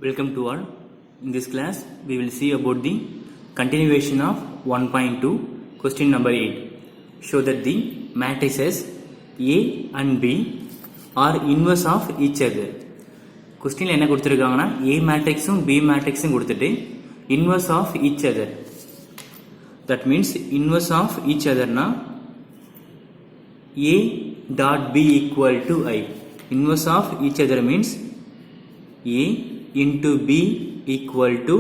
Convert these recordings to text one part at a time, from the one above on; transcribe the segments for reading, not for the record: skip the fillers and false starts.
Welcome to all. In this class, we will see about the continuation of 1.2, question number 8. Show that the matrices A and B are inverse of each other. Question என்ன கொடுத்திருக்காங்கன்னா A matrixum B matrixum கொடுத்துட்டு inverse of each other. That means inverse of each other na A dot B equal to I. Inverse of each other means A into B equal to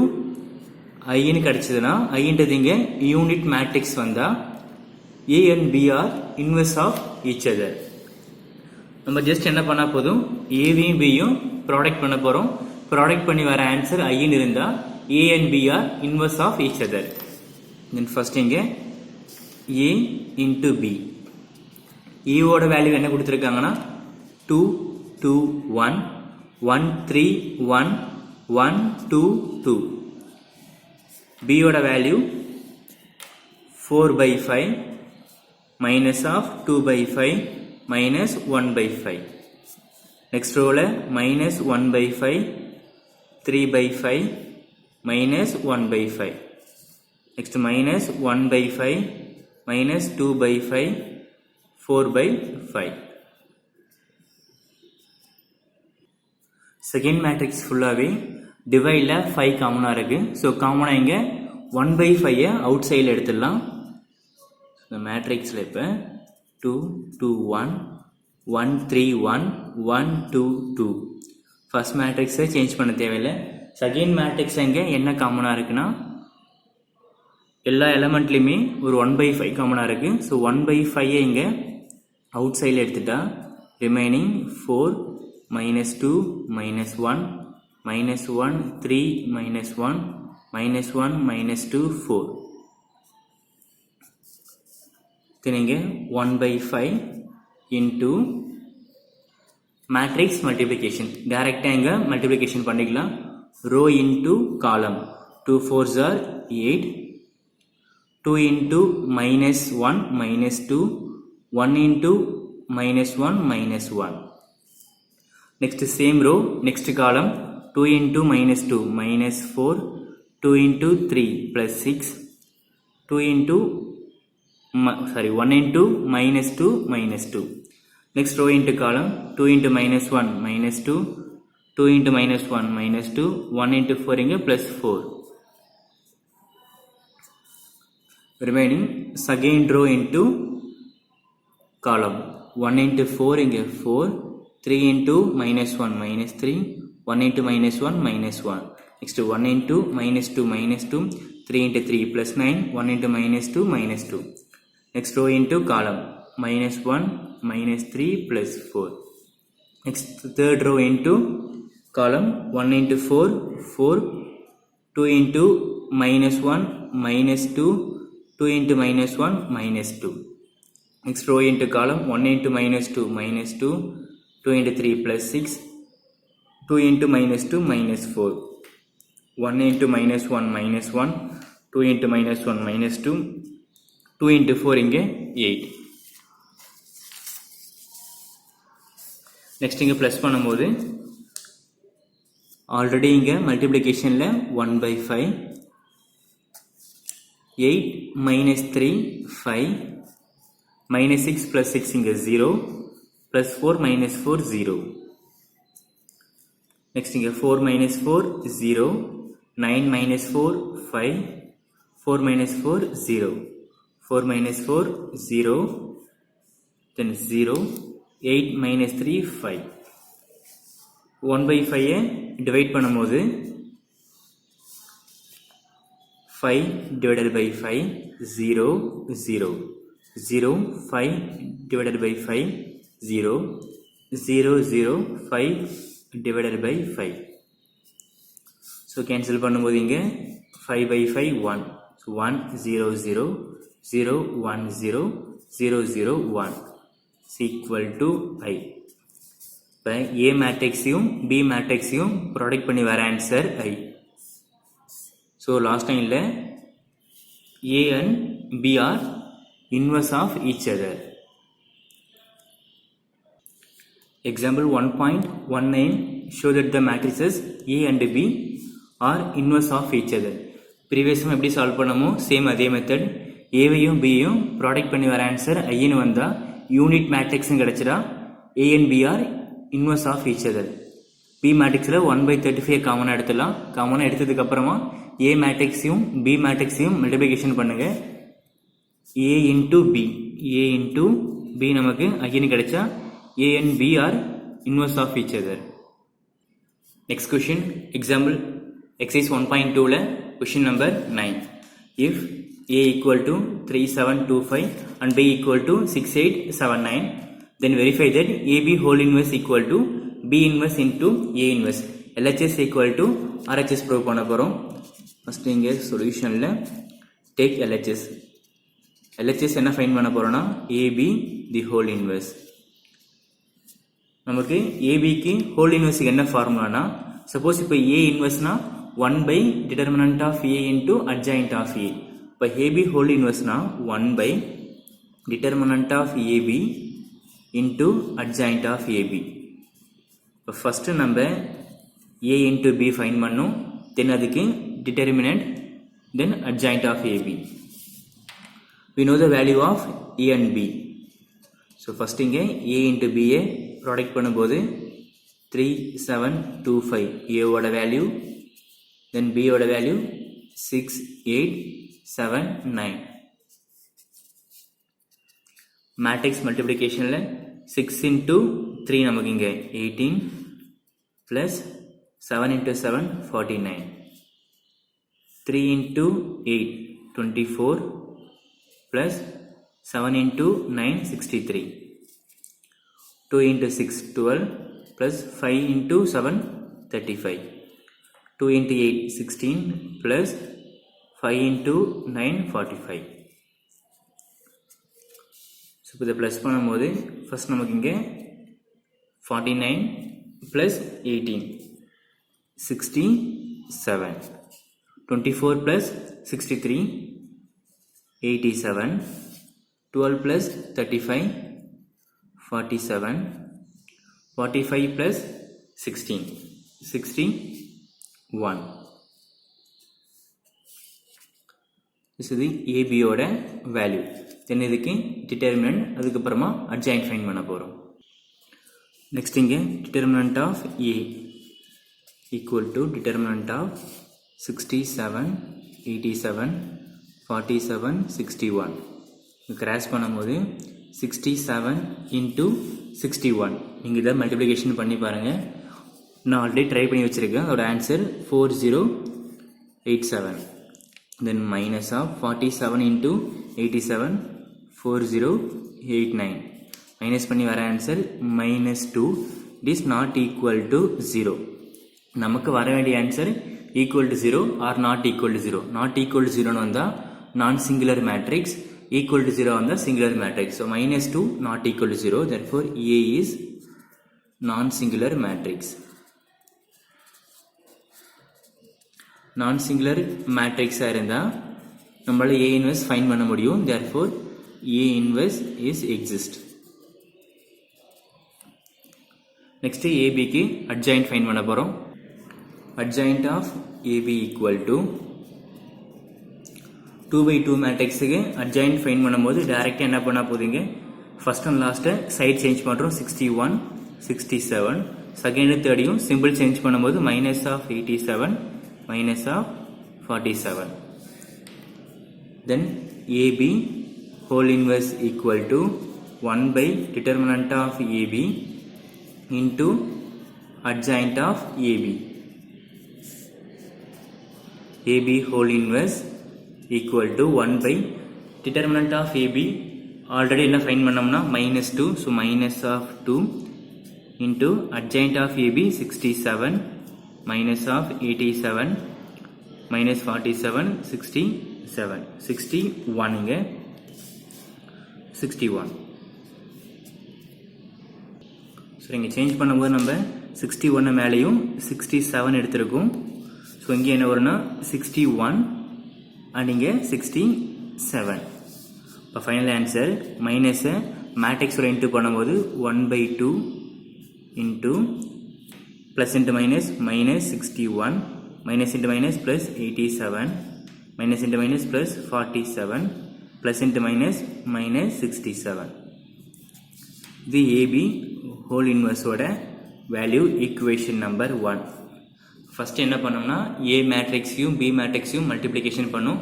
I ன்னு கிடைச்சதுன்னா I ன்றது இங்க unit matrix வந்தா A and B are inverse of each other. நம்ம just என்ன பண்ணா போதும் ஏவையும் பியும் ப்ராடக்ட் பண்ண போறோம். ப்ராடக்ட் பண்ணி வர ஆன்சர் I ன்னு இருந்தா A and B are inverse of each other. Then first இங்க A into B. A ஓட வேல்யூ என்ன கொடுத்திருக்காங்கன்னா 2 2 1 1 3 1 1 2 2. B ஓட value 4 by 5 minus of 2 by 5 minus 1 by 5. Next row ல minus 1 by 5 3 by 5 minus 1 by 5. Next minus 1 by 5 minus 2 by 5 4 by 5. Second matrix ஃபுல்லாகவே டிவைடில் 5 காமனாக இருக்குது. So காமனாக இங்கே 1 by 5 அவுட் சைடில் எடுத்துடலாம். இந்த மேட்ரிக்ஸில் இப்போ 2 2 1 1 3 1 1 2 2. ஃபர்ஸ்ட் மேட்ரிக்ஸை சேஞ்ச் பண்ண தேவையில்லை. செகண்ட் மேட்ரிக்ஸ் இங்கே என்ன காமனாக இருக்குன்னா எல்லா எலமெண்ட்லேயுமே ஒரு 1 by 5 காமனாக இருக்குது. ஸோ 1 by 5 இங்கே அவுட் சைடில் எடுத்துட்டா remaining 4 minus 2 minus 1 minus 1 3 minus 1 minus 1 minus 2 4. then இங்க 1 by 5 into matrix multiplication. direct இங்க multiplication பண்ணிக்கலாம். row into column. 2 4s are 8. 2 into minus 1 minus 2 1 into minus 1 minus 1. Next same row, next column 2 into minus 2 minus 4 2 into 3 plus 6 2 into 1 into minus 2 minus 2. Next row into column 2 into minus 1 minus 2 2 into minus 1 minus 2 1 into 4 inge plus 4. Remaining second row into column 1 into 4 inge 4 3 into minus 1 minus 3 1 into minus 1 minus 1. Next 1 into minus 2 minus 2 3 into 3 plus 9 1 into minus 2 minus 2. Next row into column minus 1 minus 3 plus 4. Next third row into column 1 into 4 4 2 into minus 1 minus 2 2 into minus 1 minus 2. Next row into column 1 into minus 2 minus 2 2 into 3 plus 6 2 into minus 2 minus 4 1 into minus 1 minus 1 2 into minus 1 minus 2 2 into 4 இங்கே 8. next இங்கே plus பண்ணும்போது already இங்கே multiplicationல 1 by 5 8 minus 3 5 minus 6 plus 6 இங்கே 0 plus 4 minus 4 0. next இங்க 4 minus 4 0 9 minus 4 5 4 minus 4 0 4 minus 4 0 then 0 8 minus 3 5. 1 by 5 divide பண்ணும்போது 5 divided by 5 0 0 0 5 divided by 5 0 0 0 5 divided by 5. so cancel பண்ணும்போது இங்க 5 by 5 1. so 1 0 0 0 1 0 0 0 1 is equal to I. இப்போ A மேட்ரிக்ஸையும் B மேட்ரிக்ஸையும் product பண்ணி வர answer I. so last டைம்ல A and B are inverse of each other. Example 1.19 show that the matrices A and B are inverse of each other. ப்ரீவியஸும் எப்படி solve பண்ணமோ same அதே method. ஏவையும் பியும் product பண்ணி வர answer ஐன்னு வந்தால் யூனிட் மேட்ரிக்ஸ்னு கிடச்சிடா A and B are inverse of each other. B மேட்ரிக்ஸில் 1/35 காமனாக எடுத்துடலாம். காமனாக எடுத்ததுக்கப்புறமா A மேட்ரிக்ஸையும் B மேட்ரிக்ஸையும் மல்டிப்ளிகேஷன் பண்ணுங்கள். A into B நமக்கு ஐன்னு கிடைச்சா A and B are inverse of each other. Next question, example exercise 1.2ல question number 9. If A equal to 3725 and B equal to 6879, then verify that AB whole inverse equal to B inverse into A inverse. LHS equal to RHS prove பண்ண போறோம். first இங்க சொல்யூஷன்ல take LHS. LHS என்ன find பண்ண போறோம்னா AB the whole inverse. நமக்கு ABக்கு whole inverse என்ன ஃபார்முலானா suppose இப்போ A inverseனா 1 by determinant of A into adjoint of A. இப்போ AB whole inverseனா 1 by determinant of AB into adjoint of AB. இப்போ first நம்ம A into B find பண்ணும், then அதுக்கு determinant, then adjoint of AB. We know the value of A and B. So first இங்க A into B product பண்ணும்போது 3725 A ஓட value, then B ஓட value 6879. Matrix மல்டிப்ளிகேஷனில் 6 into 3 நமக்கு இங்கே 18 plus 7 into 7 49, 3 into 8 24 plus 7 into 9 63, 2 into 6 12 plus 5 into 7 35, 2 into 8 16 plus 5 into 9 45. So இப்போ இதை plus பண்ணும்போது ஃபர்ஸ்ட் நமக்கு இங்கே 49 plus 18 67, 24 plus 63 87, 12 plus 35 47, 45 plus 16 61. This is the AB ஓட வேல்யூ. தென் இதுக்கு டிட்டர்மினன்ட், அதுக்கப்புறமா அட்ஜாயின்ட் ஃபைண்ட் பண்ண போகிறோம். நெக்ஸ்ட் இங்கே determinant of A equal to determinant of 67 87 47 61. Cross பண்ணும்போது 67 into 61. நீங்கள் இதை மல்டிப்ளிகேஷன் பண்ணி பாருங்கள். நான் ஆல்ரெடி ட்ரை பண்ணி வச்சுருக்கேன். அதோட answer 4087. Then minus of 47 into 87 4089. Minus பண்ணி வர answer -2. It is not equal to 0. நமக்கு வர வேண்டிய answer equal to 0 or not equal to 0. Not equal to 0ன்னு வந்தால் non singular matrix, equal to 0 on the singular matrix. So -2 not equal to 0. Therefore A is non-singular matrix. Non-singular matrix இருந்தா நம்மளால A inverse find பண்ண முடியும். Therefore A inverse is exist. Next AB க்கு adjoint find பண்ண போறோம். Adjoint of AB equal to 2/2 மேட்ரிக்ஸுக்கு adjoint find பண்ணும்போது டைரெக்டாக என்ன பண்ணால் போதுங்க, ஃபர்ஸ்ட் அண்ட் லாஸ்ட்டை சைட் சேஞ்ச் பண்ணுறோம். 61 67, செகண்ட் தேர்டையும் சிம்பிள் சேஞ்ச் பண்ணும்போது -87 -47. தென் AB whole inverse equal to 1 by determinant of AB into adjoint of AB. AB whole inverse equal to 1 by determinant of AB already என்ன find பண்ணோம்னா -2. so minus of 2 into adjoint of AB 67 minus of 87 minus 47 67 61 இங்க 61. So இங்கே change பண்ணும்போது நம்ம 61 மேலேயும் 67 எடுத்திருக்கோம். So இங்கே என்ன வரும்னா 61 அண்ட் இங்கே 67. இப்போ ஃபைனல் ஆன்சர் மைனஸை மேட்ரிக்ஸோட இன்ட்டு பண்ணும்போது 1/2 into plus into minus minus 61, minus into minus plus 87, minus into minus plus 47, plus into minus minus 67. The AB whole inverse ஓட value equation number 1. First என்ன பண்ணோம்னா A மேட்ரிக்ஸையும் B மேட்ரிக்ஸையும் multiplication பண்ணோம்.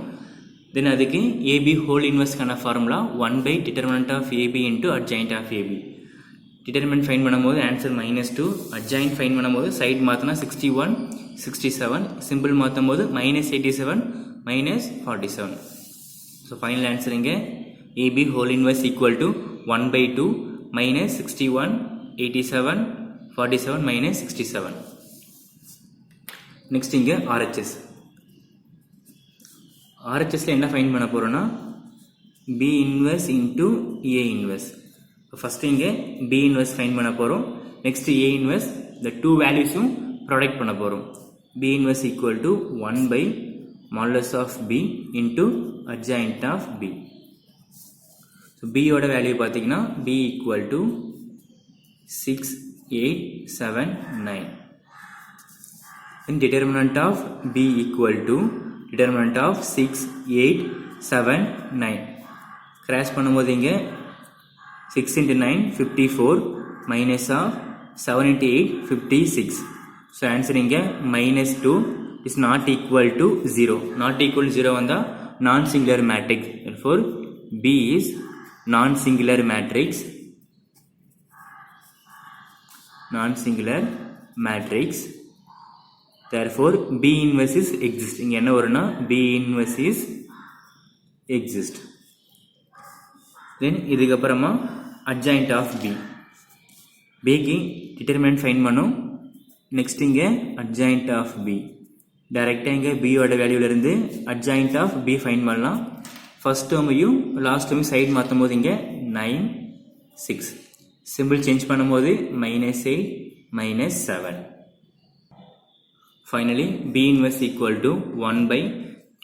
Then அதுக்கு AB whole inverse கான formula 1 by determinant of AB into adjoint of AB. Determinant find பண்ணும்போது answer -2, adjoint find பண்ணும்போது side மாற்றினா 61, 67, symbol மாற்றும்போது -87, -47. So final answer இங்கே AB whole inverse equal to 1 by 2 minus 61, 87, 47, minus 67. Next இங்கே RHS. RHSல என்ன find பண்ண போறோம்னா B inverse into A inverse. First இங்கே B inverse ஃபைண்ட் பண்ண போறோம். Next A inverse the two valuesum product பண்ண போறோம். B inverse equal to 1 by modulus of B into adjoint of B. So B ஓட value பார்த்தீங்கன்னா B equal to 6879. Then determinant of B equal to determinant of 6879. Crash பண்ணும்போது இங்கே 6 into 9 54 minus of 7 into 8 56. So answer இங்கே -2 is not equal to 0. Not equal to 0 வந்தா non-singular matrix. Therefore B is non-singular matrix. Non-singular matrix. Therefore B inverse is exist. இங்க என்ன வரும்னா B inverse is exist. Then இதுக்கு அப்புறமா adjoint of B. B க்கு determinant find பண்ணும். Next இங்க adjoint of B. டைரக்டா இங்க B ஓட வேல்யூல இருந்து adjoint of B find பண்ணலாம். First termையும் last termையும் சைடு மாத்தும்போது இங்க 9 6. சிம்பிள் சேஞ்ச் பண்ணும்போது -8 -7. Finally B inverse equal to 1 by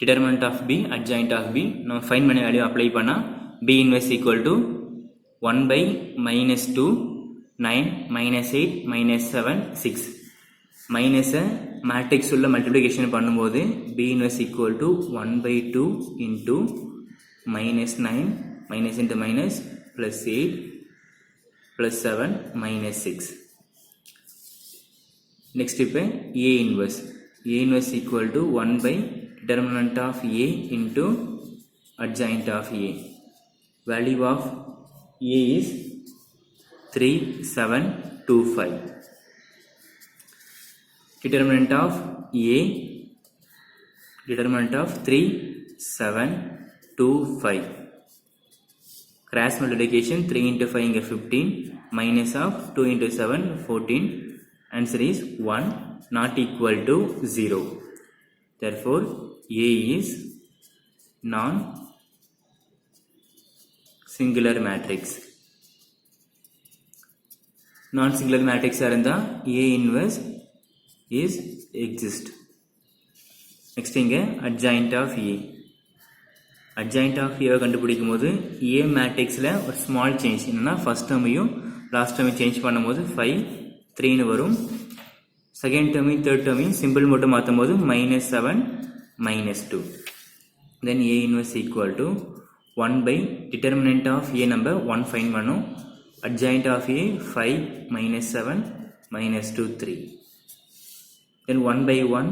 determinant of B adjoint of B. நம்ம ஃபைண்ட் பண்ண வேல்யூ அப்ளை பண்ணா B inverse equal to 1 by -2 9 -8 -7 6. Minus matrix உள்ள multiplication பண்ணும்போது B inverse equal to 1 by 2 into -9 minus into minus plus 8 plus 7 minus 6. Next இப்போ A inverse. A inverse equal to 1 by determinant of A into adjoint of A. Value of A is 3725. Determinant of A, determinant of 3725. Cross multiplication 3 into 5 இங்க 15 minus of 2 into 7 14. Answer is 1 not equal to 0. Therefore A is non-singular matrix. Non-singular matrix இருந்தா A inverse is exist. Next இங்க adjoint of A. Adjoint of A கண்டுபிடிக்கும் போது A மேட்ரிக்ஸ்ல ஒரு small change என்னன்னா first டேர்மையும் last டேர்மையும் change பண்ணும்போது 5 3 வரும். Second டேர்மையும் third டேர்மையும் simple மட்டும் மாற்றும் போது -7 -2. Then A inverse equal to 1 by determinant of A number 1 find பண்ணும். Adjoint of A 5 -7 -2 3. Then 1 by 1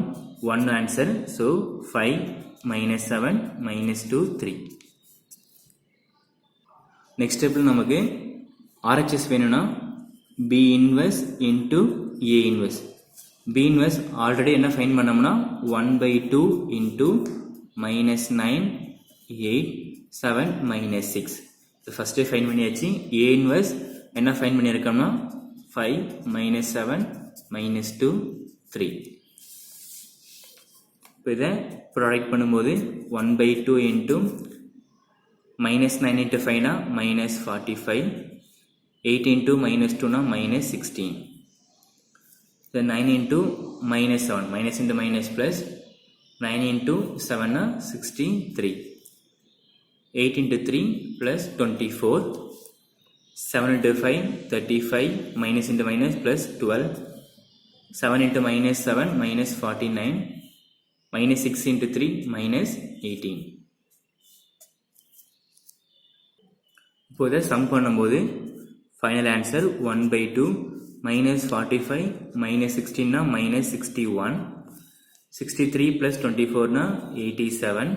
1 answer. So 5 -7 -2 3. Next step நமக்கு RHS வேணும்னா B inverse into A inverse. B inverse already என்ன find பண்ணோம்னா 1 by 2 into -9 8 7 -6. First find பண்ணியாச்சு. A inverse என்ன find பண்ணியிருக்கோம்னா 5 -7 -2 3. இப்போ இதை product பண்ணும்போது 1 by 2 into -9 into 5 னா -45, 8 into -2 னா -16. Then 9 into -7, minus into minus plus, 9 into 7 னா 63, 8 into 3 plus 24, 7 into 5 35, minus into minus plus 12, 7 into minus 7 minus 49 minus 6 into 3 minus 18. இப்போது some பண்ணும்போது final answer 1/2 minus 45 minus 16 na minus 61, 63 plus 24 na 87,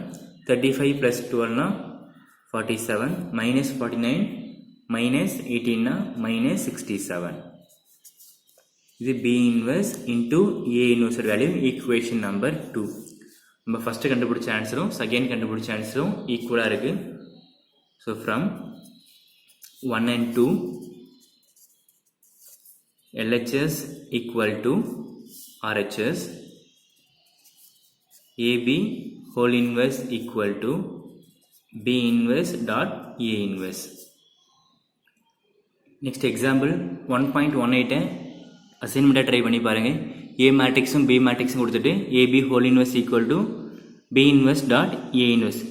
35 plus 12 na 47, minus 49 minus 18 na minus 67. இது B inverse into A inverse value equation number 2. நம்ம first கண்டுபிடிச்ச ஆன்சரும் second கண்டுபிடிச்ச ஆன்சரும் ஈக்குவலா இருக்கு. So from 1 and 2 LHS equal to RHS, AB whole inverse equal to B inverse dot A inverse. Next example 1.18 assignment try பண்ணி பாருங்க. A matrixum B matrixum கொடுத்துட்டு AB whole inverse equal to B inverse dot A inverse.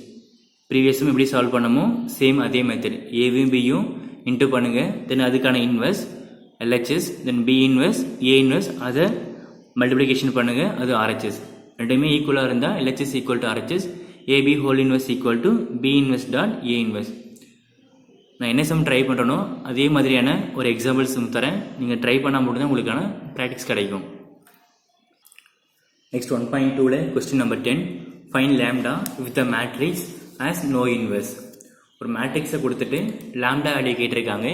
ப்ரீவியஸும் எப்படி solve பண்ணமோ same அதே method. ஏவையும் பியும் into பண்ணுங்க, தென் அதுக்கான inverse LHS, then B inverse A inverse அதை மல்டிப்ளிகேஷன் பண்ணுங்க, அது RHS. ரெண்டுமே ஈக்குவலாக இருந்தால் LHS equal to RHS, AB whole inverse equal to B inverse dot A inverse. நான் என்ன சம் ட்ரை பண்ணுறனோ அதே மாதிரியான ஒரு எக்ஸாம்பிள் சம் தரேன், நீங்கள் ட்ரை பண்ணால் மட்டும்தான் உங்களுக்கான ப்ராக்டிஸ் கிடைக்கும். நெக்ஸ்ட் 1.2ல question number 10, find lambda with a matrix as no inverse. ஒரு மேட்ரிக்ஸை கொடுத்துட்டு லேம்டா வேல்யூ கேட்டிருக்காங்க.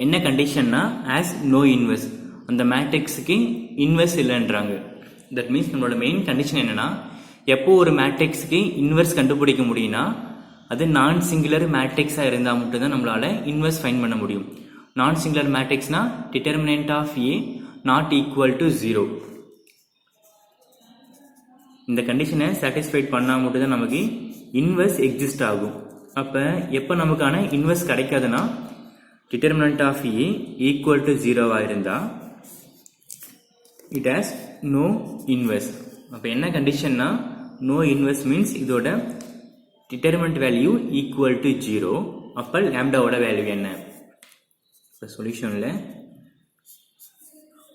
என்ன கண்டிஷன்னா ஆஸ் நோ இன்வெர்ஸ், அந்த மேட்ரிக்ஸுக்கு இன்வெர்ஸ் இல்லைன்றாங்க. தட் மீன்ஸ் நம்மளோட மெயின் கண்டிஷன் என்னன்னா, எப்போ ஒரு மேட்ரிக்ஸுக்கு இன்வெர்ஸ் கண்டுபிடிக்க முடியும்னா அது நான் சிங்குலர் மேட்ரிக்ஸாக இருந்தால் மட்டும்தான் நம்மளால இன்வெர்ஸ் ஃபைண்ட் பண்ண முடியும். நான் சிங்குலர் மேட்ரிக்ஸ்னா determinant of A not equal to 0. இந்த கண்டிஷனை சாட்டிஸ்ஃபைட் பண்ணால் மட்டும்தான் நமக்கு இன்வெர்ஸ் எக்ஸிஸ்ட் ஆகும். அப்போ எப்போ நமக்கான இன்வெர்ஸ் கிடைக்காதுன்னா determinant of A equal to 0 இருந்தால் இட் ஹாஸ் நோ இன்வெர்ஸ். அப்போ என்ன கண்டிஷன்னா நோ இன்வெர்ஸ் மீன்ஸ் இதோட டிட்டர்மினன்ட் வேல்யூ ஈக்குவல் டு 0. அப்போ லேம்டாவோட வேல்யூ என்ன? இப்போ சொல்யூஷனில்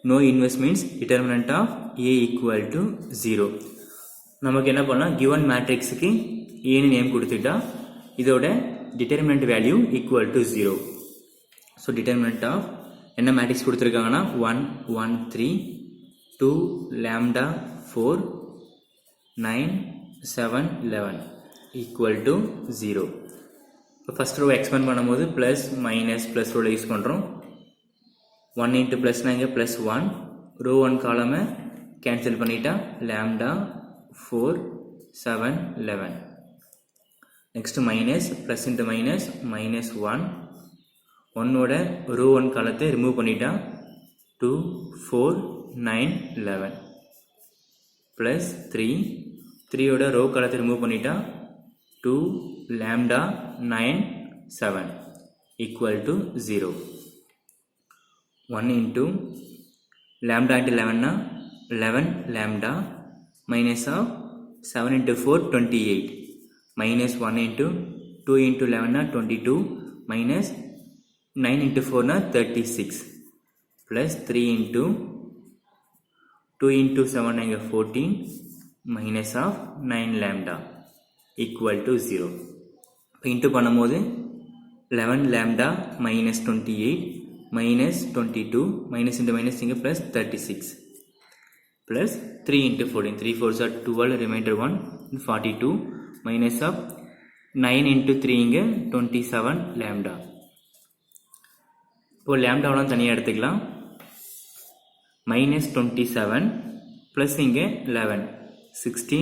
no inverse means determinant of A equal to 0. நமக்கு என்ன பண்ணலாம், கிவன் மேட்ரிக்ஸுக்கு ஏன்னு நேம் கொடுத்துட்டா இதோட determinant value equal to 0. So determinant of என்ன மேட்ரிக்ஸ் கொடுத்துருக்காங்கன்னா 1 1 3 2 லேம்டா 4 9 7 11 ஈக்குவல் டு 0. இப்போ ஃபர்ஸ்ட் ரோ எக்ஸ்பேண்ட் பண்ணும்போது ப்ளஸ் மைனஸ் ப்ளஸ் ரோவில் யூஸ் பண்ணுறோம். 1 இன்ட்டு ப்ளஸ்னா இங்கே ப்ளஸ் 1, ரோ 1 காலமை கேன்சல் பண்ணிட்டா lambda 4 7 11. Next minus plus into minus minus 1, 1ஓட ரோ 1 காலத்தை ரிமூவ் பண்ணிட்டா 2 4 9 11 ப்ளஸ் 3, 3ஓட ரோ காலத்தை ரிமூவ் பண்ணிட்டா 2 lambda 9 7 equal to 0. 1 into lambda into 11னா 11 lambda minus of 7 into 4 28 minus 1 into 2 into 11 na 22 minus 9 into 4 na 36 plus 3 into 2 into 7 na 14 minus of 9 lambda equal to 0. இப்போ into பண்ணும்போது 11 lambda minus 28 minus 22 minus into minus இங்கே plus 36 plus 3 into 14, 3 4s are 12, remainder 1, 42 minus of 9 into 3 இங்கே 27 lambda. இப்போ லேம்டாவெலாம் தனியாக எடுத்துக்கலாம். Minus 27 plus இங்கே 11 16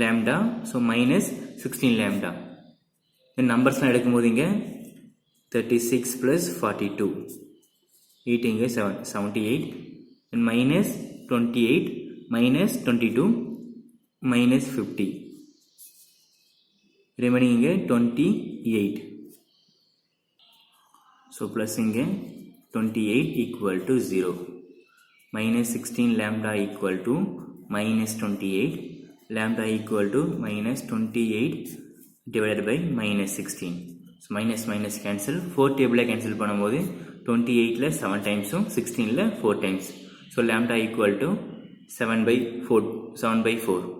lambda, so minus 16 lambda. இந்த நம்பர்ஸ்லாம் எடுக்கும்போது இங்கே 36 ப்ளஸ் 42 8 இங்கே 78 and minus 28 minus 22 minus 50 remaining இங்கே 28. so plus இங்கே 28 equal to 0. minus 16 lambda equal to minus 28, lambda equal to minus 28 divided by minus 16. so minus minus cancel, 4 table cancel பண்ணும்போது 28ல 7 times 16ல 4 times. so lambda equal to 7/4